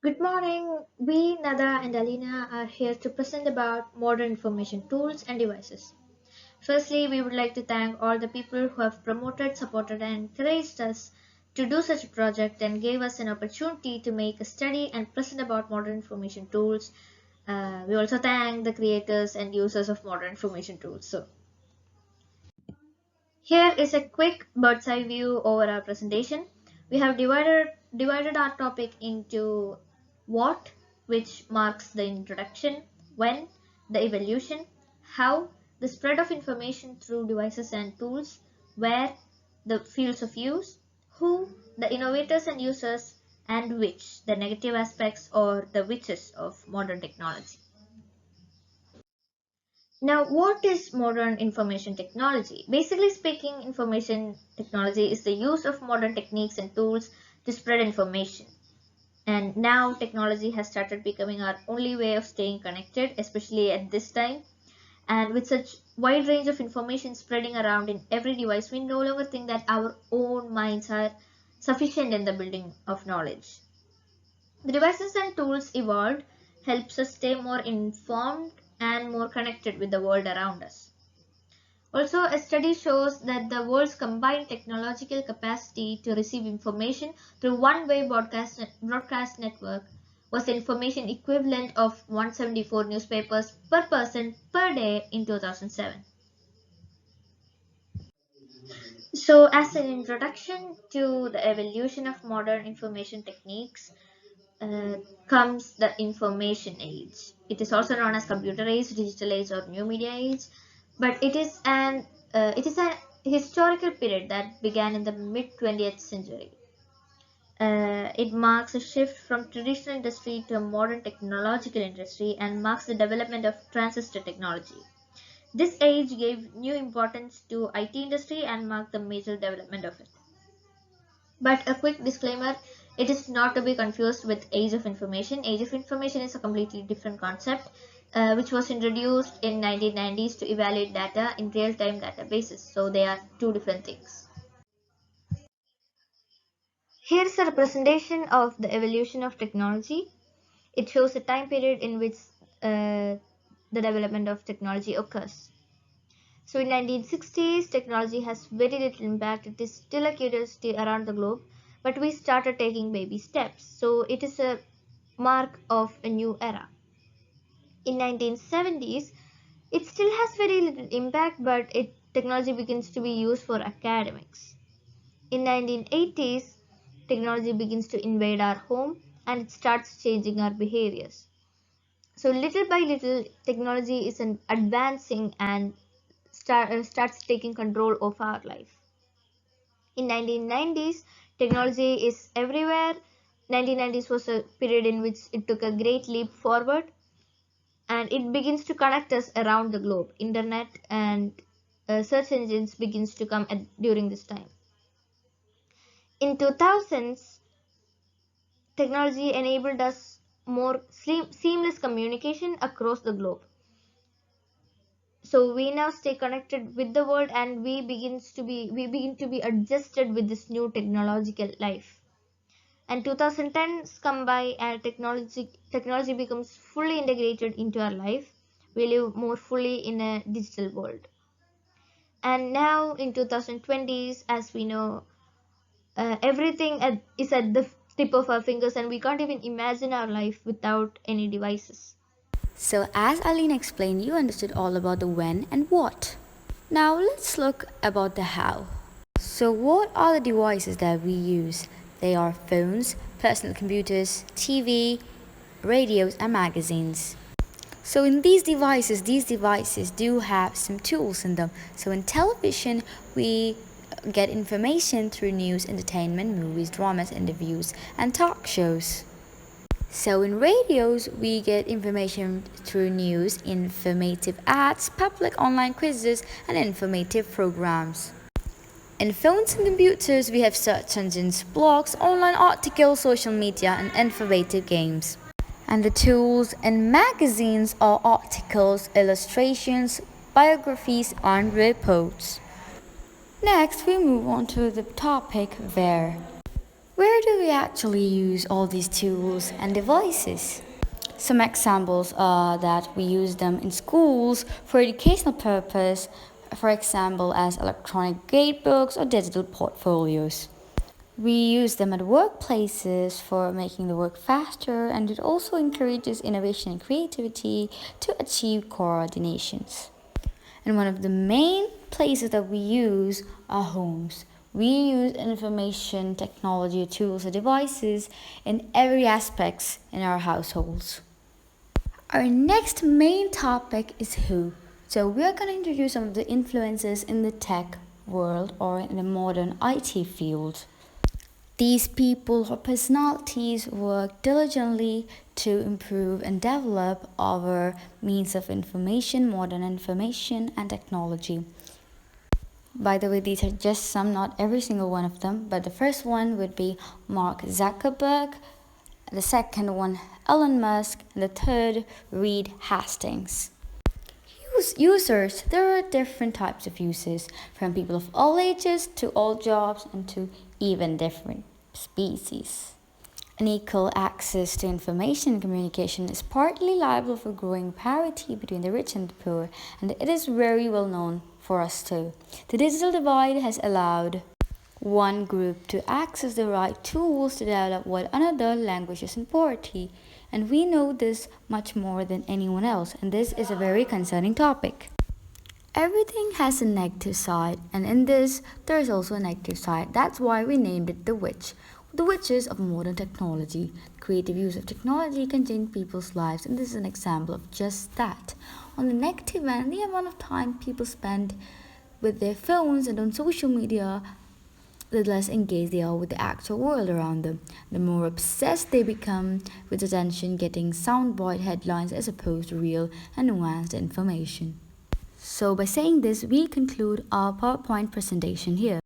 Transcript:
Good morning. We, Nadha and ALEENA, are here to present about modern information tools and devices. Firstly, we would like to thank all the people who have promoted, supported, and encouraged us to do such a project and gave us an opportunity to make a study and present about modern information tools. We also thank the creators and users of modern information tools. So, here is a quick bird's eye view over our presentation. We have divided our topic into what, which marks the introduction, when, the evolution, how, the spread of information through devices and tools, where, the fields of use, who, the innovators and users, and which, the negative aspects or the witches of modern technology. Now, what is modern information technology? Basically speaking, information technology is the use of modern techniques and tools to spread information. And now technology has started becoming our only way of staying connected, especially at this time. And with such wide range of information spreading around in every device, we no longer think that our own minds are sufficient in the building of knowledge. The devices and tools evolved helps us stay more informed and more connected with the world around us. Also, a study shows that the world's combined technological capacity to receive information through one-way broadcast network was the information equivalent of 174 newspapers per person per day in 2007. So, as an introduction to the evolution of modern information techniques, uh, comes the information age. It is also known as computer age, digital age, or new media age. But it is a historical period that began in the mid 20th century. It marks a shift from traditional industry to a modern technological industry and marks the development of transistor technology. This age gave new importance to IT industry and marked the major development of it. But a quick disclaimer, it is not to be confused with Age of Information. Age of Information is a completely different concept which was introduced in 1990s to evaluate data in real-time databases. So they are two different things. Here's a representation of the evolution of technology. It shows a time period in which the development of technology occurs. So in 1960s, technology has very little impact. It is still a curiosity around the globe, but we started taking baby steps. So it is a mark of a new era. In 1970s, it still has very little impact, but technology begins to be used for academics. In 1980s, technology begins to invade our home and it starts changing our behaviors. So little by little, technology is advancing and starts taking control of our life. In 1990s, technology is everywhere. 1990s was a period in which it took a great leap forward and it begins to connect us around the globe. Internet and search engines begins to come during this time. In 2000s, technology enabled us more seamless communication across the globe. So we now stay connected with the world and we begin to be adjusted with this new technological life. And 2010s come by and technology becomes fully integrated into our life. We live more fully in a digital world. And now in 2020s, as we know, is at the tip of our fingers and we can't even imagine our life without any devices. So, as Aline explained, you understood all about the when and what. Now, let's look about the how. So, what are the devices that we use? They are phones, personal computers, TV, radios, and magazines. So, in these devices do have some tools in them. So, in television, we get information through news, entertainment, movies, dramas, interviews, and talk shows. So in radios, we get information through news, informative ads, public online quizzes, and informative programs. In phones and computers, we have search engines, blogs, online articles, social media, and informative games. And the tools in magazines are articles, illustrations, biographies, and reports. Next, we move on to the topic where. Where do we actually use all these tools and devices? Some examples are that we use them in schools for educational purpose, for example as electronic gradebooks or digital portfolios. We use them at workplaces for making the work faster, and it also encourages innovation and creativity to achieve coordinations. And one of the main places that we use are homes. We use information technology tools or devices in every aspects in our households. Our next main topic is who. So we are going to introduce some of the influences in the tech world or in the modern IT field. These people or personalities work diligently to improve and develop our means of information, modern information, and technology. By the way, these are just some, not every single one of them, but the first one would be Mark Zuckerberg, the second one, Elon Musk, and the third, Reed Hastings. Users, there are different types of users, from people of all ages to all jobs and to even different species. Unequal access to information and communication is partly liable for growing parity between the rich and the poor, and it is very well known for us too. The digital divide has allowed one group to access the right tools to develop what another languages in poverty, and we know this much more than anyone else, and this is a very concerning topic. Everything has a negative side, and in this, there is also a negative side. That's why we named it the witch. The witches of modern technology. Creative use of technology can change people's lives, and this is an example of just that. On the negative end, the amount of time people spend with their phones and on social media, the less engaged they are with the actual world around them. The more obsessed they become with attention getting soundbite headlines as opposed to real and nuanced information. So by saying this, we conclude our PowerPoint presentation here.